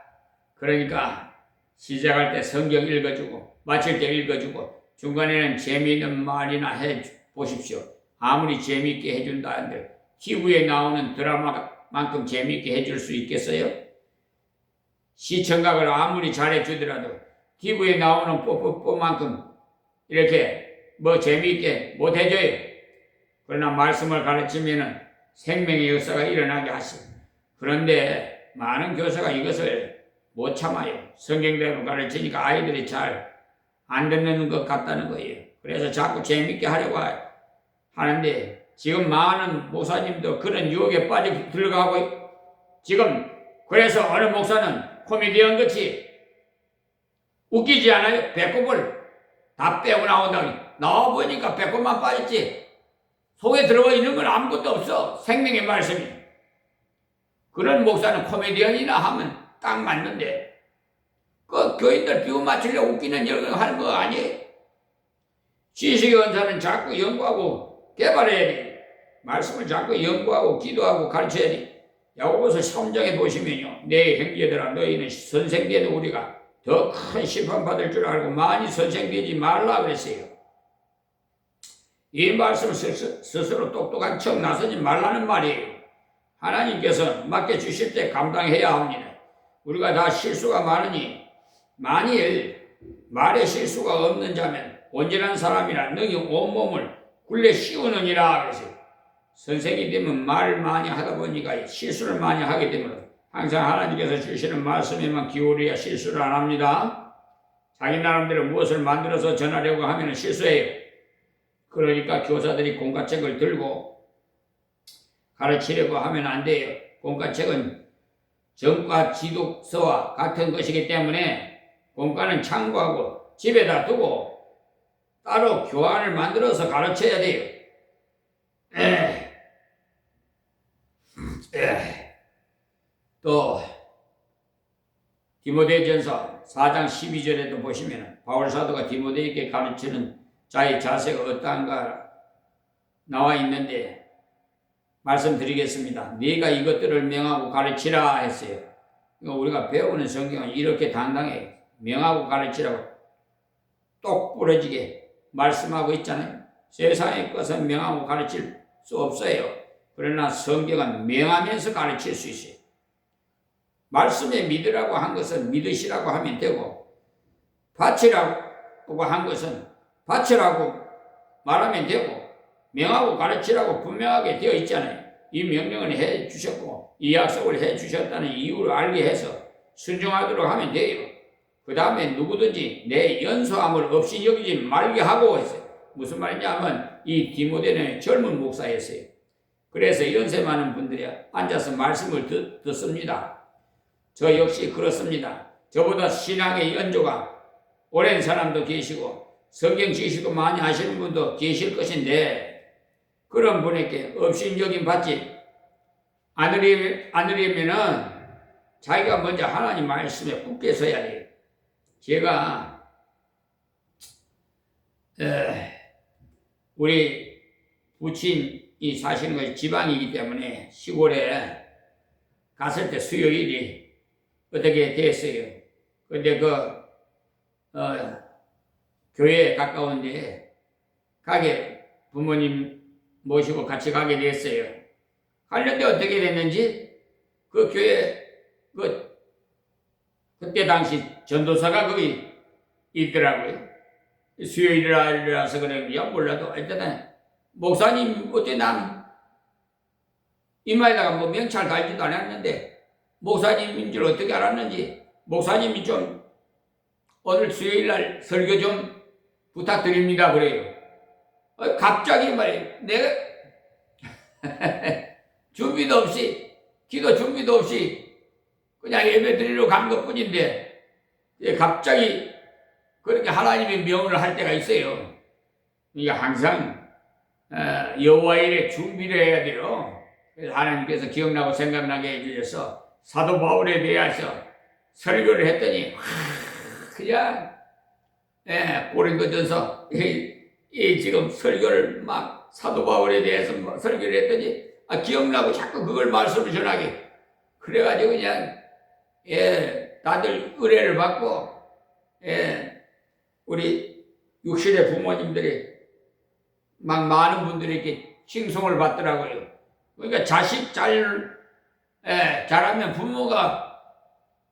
A: 그러니까 시작할 때 성경 읽어주고 마칠 때 읽어주고 중간에는 재미있는 말이나 해 보십시오. 아무리 재미있게 해준다 한들 TV에 나오는 드라마만큼 재미있게 해줄 수 있겠어요? 시청각을 아무리 잘해주더라도 TV에 나오는 뽀뽀뽀만큼 이렇게 뭐 재미있게 못 해줘요. 그러나 말씀을 가르치면은 생명의 역사가 일어나게 하시오. 그런데 많은 교사가 이것을 못 참아요. 성경대로 가르치니까 아이들이 잘 안 듣는 것 같다는 거예요. 그래서 자꾸 재미있게 하려고 하는데 지금 많은 목사님도 그런 유혹에 빠져 들어가고 지금 그래서 어느 목사는 코미디언 같이 웃기지 않아요? 배꼽을 다 빼고 나온다고 나와보니까 배꼽만 빠졌지 속에 들어가 있는 건 아무것도 없어. 생명의 말씀이. 그런 목사는 코미디언이나 하면 딱 맞는데 그 교인들 비유 맞추려고 웃기는 일을 하는 거 아니에요? 지식의 은사는 자꾸 연구하고 개발해야 돼. 말씀을 자꾸 연구하고 기도하고 가르쳐야 돼. 야고보서 3장에 보시면요. 내 형제들아 너희는 선생되는 우리가 더 큰 심판 받을 줄 알고 많이 선생되지 말라 그랬어요. 이 말씀 스스로 똑똑한 척 나서지 말라는 말이에요. 하나님께서 맡겨주실 때 감당해야 합니다. 우리가 다 실수가 많으니 만일 말에 실수가 없는 자면 온전한 사람이라 능히 온몸을 굴레 씌우느니라. 그래서 선생이 되면 말을 많이 하다 보니까 실수를 많이 하게 되면 항상 하나님께서 주시는 말씀에만 기울여야 실수를 안 합니다. 자기 나름대로 무엇을 만들어서 전하려고 하면 실수해요. 그러니까 교사들이 공과책을 들고 가르치려고 하면 안 돼요. 공과책은 전과 지도서와 같은 것이기 때문에 공과는 참고하고 집에다 두고 따로 교환을 만들어서 가르쳐야 돼요. 또 디모데전서 4장 12절에도 보시면 바울 사도가 디모데에게 가르치는 자의 자세가 어떠한가 나와 있는데 말씀드리겠습니다. 네가 이것들을 명하고 가르치라 했어요. 우리가 배우는 성경은 이렇게 당당해 명하고 가르치라고 똑 부러지게 말씀하고 있잖아요. 세상의 것은 명하고 가르칠 수 없어요. 그러나 성경은 명하면서 가르칠 수 있어요. 말씀에 믿으라고 한 것은 믿으시라고 하면 되고 바치라고 한 것은 바치라고 말하면 되고 명하고 가르치라고 분명하게 되어 있잖아요. 이 명령을 해 주셨고 이 약속을 해 주셨다는 이유를 알게 해서 순종하도록 하면 돼요. 그 다음에 누구든지 내 연소함을 없이 여기지 말게 하고 했어요. 무슨 말이냐면 이 디모데는 젊은 목사였어요. 그래서 연세 많은 분들이 앉아서 말씀을 듣습니다. 저 역시 그렇습니다. 저보다 신앙의 연조가 오랜 사람도 계시고 성경 지식도 많이 하시는 분도 계실 것인데 그런 분에게 업신여김 받지 않으려면은 자기가 먼저 하나님 말씀에 굳게 서야 돼요. 제가 우리 부친이 사시는 것이 지방이기 때문에 시골에 갔을 때 수요일이 어떻게 됐어요. 근데 교회에 가까운데 가게 부모님 모시고 같이 가게 됐어요. 가는데 어떻게 됐는지 그 교회 그때 당시 전도사가 거기 있더라고요. 수요일이라서 그런지 몰라도 일단 목사님 어때 난 이마에다가 뭐 명찰 달지도 않았는데 목사님인 줄 어떻게 알았는지 목사님이 좀 오늘 수요일날 설교 좀 부탁드립니다 그래요. 갑자기 말이에요. 내가 준비도 없이 기도 준비도 없이 그냥 예배 드리러 간 것뿐인데 갑자기 그렇게 하나님의 명을 할 때가 있어요. 그러니까 항상 여호와의 일에 준비를 해야 돼요. 그래서 하나님께서 기억나고 생각나게 해주셔서 사도 바울에 대해서 설교를 했더니 그냥 고린도전서 지금 설교를 막 사도 바울에 대해서 설교를 했더니 기억나고 자꾸 그걸 말씀을 전하게 그래가지고 그냥 다들 의뢰를 받고 우리 육신의 부모님들이 막 많은 분들이 이렇게 칭송을 받더라고요. 그러니까 자식 잘하면 부모가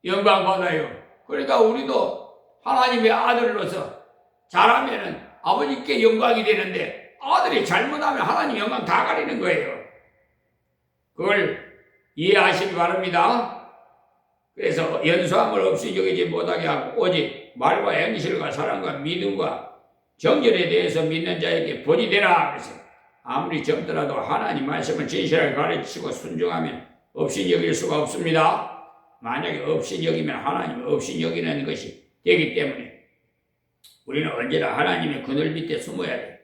A: 영광 받아요. 그러니까 우리도 하나님의 아들로서 잘하면은 아버지께 영광이 되는데 아들이 잘못하면 하나님 영광 다 가리는 거예요. 그걸 이해하시기 바랍니다. 그래서 연소함을 없이 여기지 못하게 하고 오직 말과 행실과 사랑과 믿음과 정결에 대해서 믿는 자에게 본이 되라. 그래서 아무리 젊더라도 하나님 말씀을 진실하게 가르치고 순종하면 없인 여길 수가 없습니다. 만약에 없인 여기면 하나님 없인 여기는 것이 되기 때문에 우리는 언제나 하나님의 그늘 밑에 숨어야 돼요.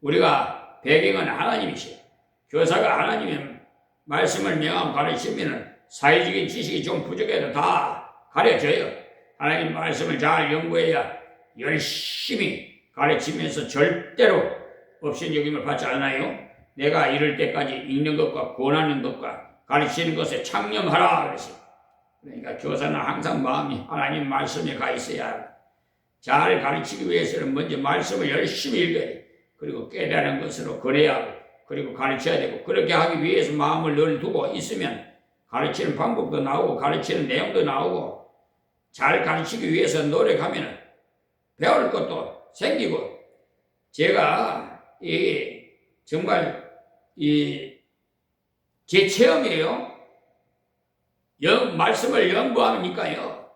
A: 우리가 배경은 하나님이시요. 교사가 하나님의 말씀을 명하고 가르치면 사회적인 지식이 좀 부족해도 다 가르쳐요. 하나님 말씀을 잘 연구해야 열심히 가르치면서 절대로 없인 여김을 받지 않아요. 내가 이럴 때까지 읽는 것과 권하는 것과 가르치는 것에 창념하라 그러시. 그러니까 교사는 항상 마음이 하나님 말씀에 가 있어야 하고 잘 가르치기 위해서는 먼저 말씀을 열심히 읽어야 돼. 그리고 깨달은 것으로 권해야 하고 그리고 가르쳐야 되고 그렇게 하기 위해서 마음을 늘 두고 있으면 가르치는 방법도 나오고 가르치는 내용도 나오고 잘 가르치기 위해서 노력하면 배울 것도 생기고, 제가 정말 제 체험이에요. 말씀을 연구하니까요.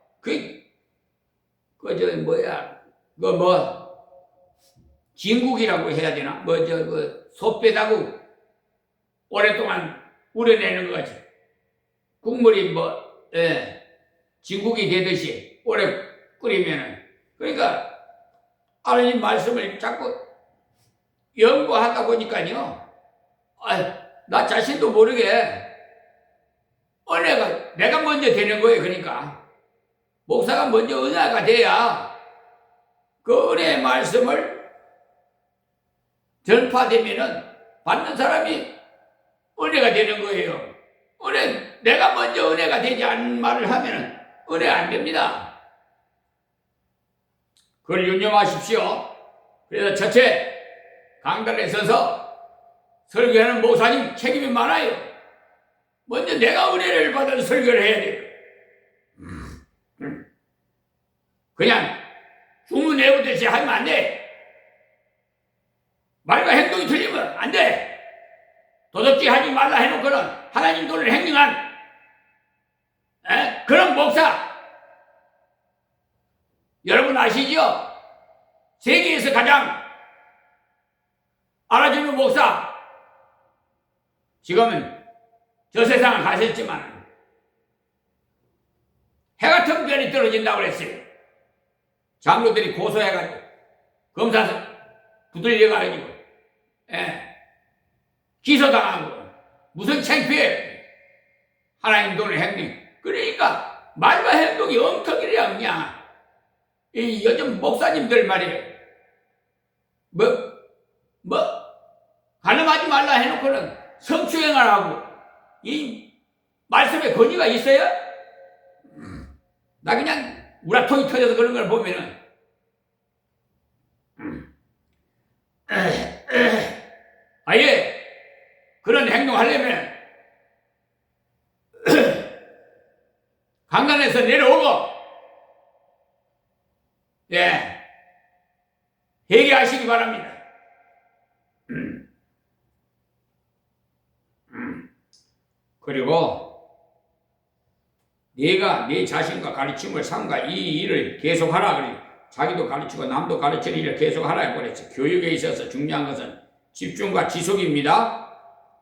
A: 진국이라고 해야 되나? 솥배다구 오랫동안 우려내는 거지. 국물이 진국이 되듯이 오래 끓이면은. 그러니까 하나님 말씀을 자꾸 연구하다 보니까요. 나 자신도 모르게 은혜가 내가 먼저 되는 거예요. 그러니까 목사가 먼저 은혜가 돼야 그 은혜의 말씀을 전파되면은 받는 사람이 은혜가 되는 거예요. 내가 먼저 은혜가 되지 않는 말을 하면은 은혜가 안 됩니다. 그걸 유념하십시오. 그래서 첫째, 강단에 서서 설교하는 목사님 책임이 많아요. 먼저 내가 은혜를 받은 설교를 해야 돼요. 그냥 주문 외우듯이 하면 안 돼. 말과 행동이 틀리면 안 돼. 도덕질 하지 말라 해놓고는 하나님 도를 행령한 그런 목사. 여러분 아시죠? 세계에서 가장 알아주는 목사. 지금은 저 세상을 가셨지만 해 같은 별이 떨어진다고 그랬어요. 장로들이 고소해가지고 검사 두들려가지고 기소당하고 무슨 창피해. 하나님 돈을 행령. 그러니까 말과 행동이 엉터리야 그냥. 요즘 목사님들 말이에요. 가늠하지 말라 해놓고는 성추행을 하고 이 말씀에 권위가 있어요? 나 그냥 우라통이 터져서 그런 걸 보면은 아예 그런 행동하려면 강단에서 내려오고 회개하시기 바랍니다. 그리고 네가 네 자신과 가르침을 삼가 이 일을 계속하라. 그래. 자기도 가르치고 남도 가르치는 일을 계속하라 그랬지. 교육에 있어서 중요한 것은 집중과 지속입니다.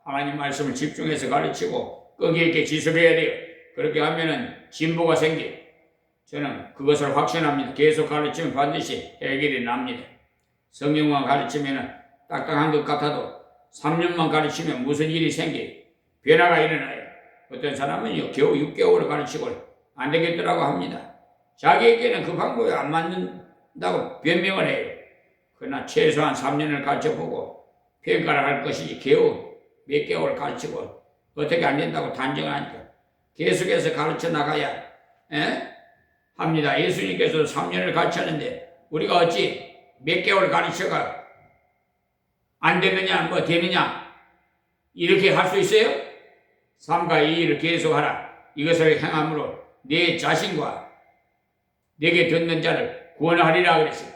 A: 하나님 말씀을 집중해서 가르치고 끈기 있게 지속해야 돼요. 그렇게 하면은 진보가 생겨. 저는 그것을 확신합니다. 계속 가르치면 반드시 해결이 납니다. 성경만 가르치면 딱딱한 것 같아도 3년만 가르치면 무슨 일이 생겨 변화가 일어나요. 어떤 사람은요 겨우 6개월을 가르치고 안 되겠더라고 합니다. 자기에게는 그 방법이 안 맞는다고 변명을 해요. 그러나 최소한 3년을 가르쳐보고 평가를 할 것이지 겨우 몇 개월 가르치고 어떻게 안 된다고 단정하니까 계속해서 가르쳐 나가야 합니다. 예수님께서도 3년을 가르쳤는데 우리가 어찌 몇 개월 가르쳐가 안 되느냐 되느냐 이렇게 할 수 있어요? 삼가 이 일을 계속하라. 이것을 행함으로 내 자신과 내게 듣는 자를 구원하리라 그랬어요.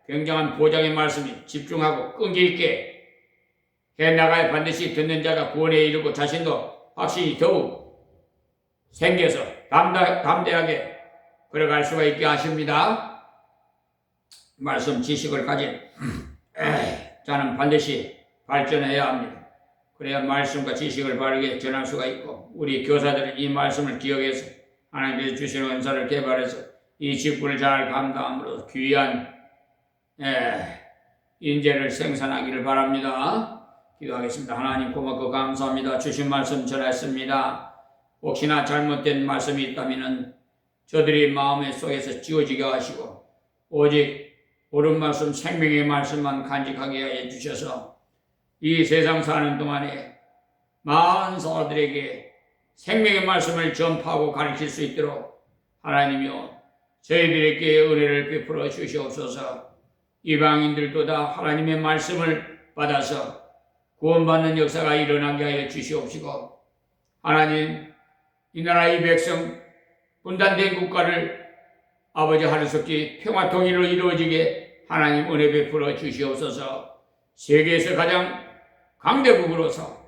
A: 굉장한 보장의 말씀이 집중하고 끈기 있게 해나가야 반드시 듣는 자가 구원에 이르고 자신도 확신이 더욱 생겨서 담대하게 걸어갈 수가 있게 하십니다. 말씀 지식을 가진 자는 반드시 발전해야 합니다. 그래야 말씀과 지식을 바르게 전할 수가 있고 우리 교사들은 이 말씀을 기억해서 하나님께서 주시는 은사를 개발해서 이 직분을 잘 감당함으로 귀한 인재를 생산하기를 바랍니다. 기도하겠습니다. 하나님 고맙고 감사합니다. 주신 말씀 전했습니다. 혹시나 잘못된 말씀이 있다면 저들이 마음의 속에서 지워지게 하시고 오직 옳은 말씀 생명의 말씀만 간직하게 하여 주셔서 이 세상 사는 동안에 많은 사람들에게 생명의 말씀을 전파하고 가르칠 수 있도록 하나님이여 저희들에게 은혜를 베풀어 주시옵소서. 이방인들도 다 하나님의 말씀을 받아서 구원받는 역사가 일어나게 하여 주시옵시고 하나님 이 나라 이 백성 분단된 국가를 아버지 하늘속히 평화 통일로 이루어지게 하나님 은혜 베풀어 주시옵소서. 세계에서 가장 강대국으로서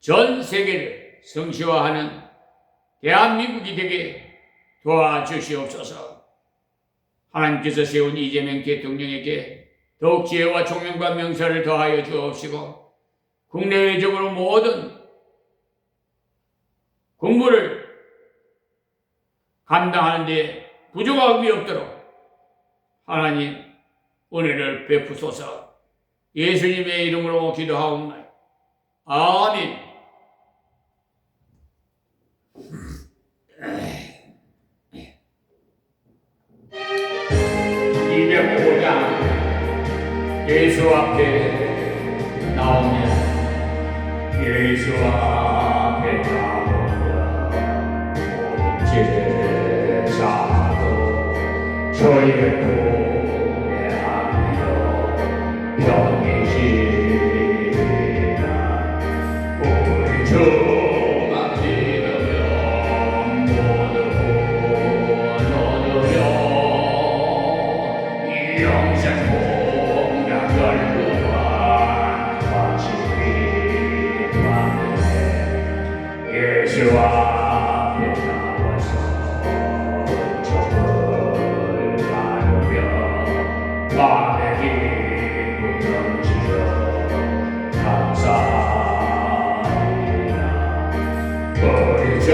A: 전 세계를 성시화하는 대한민국이 되게 도와주시옵소서. 하나님께서 세운 이재명 대통령에게 더욱 지혜와 총명과 명철을 더하여 주옵시고 국내외적으로 모든 공부를 감당하는 데 부족함이 없도록 하나님 은혜를 베푸소서. 예수님의 이름으로 기도하옵나이다. 아멘. 205장 예수 앞에 나오면 예수 앞에 나오면 모든 제사도 저희의 구원하며 병이시리라. 우리 주만 믿으면 모든 구원 얻으며 영생 공양 열두만 마치리 받으네. 예수 앞에 나와서 은총을 나누며 마음의 기쁨 넘치며 감사하리라. 우리 주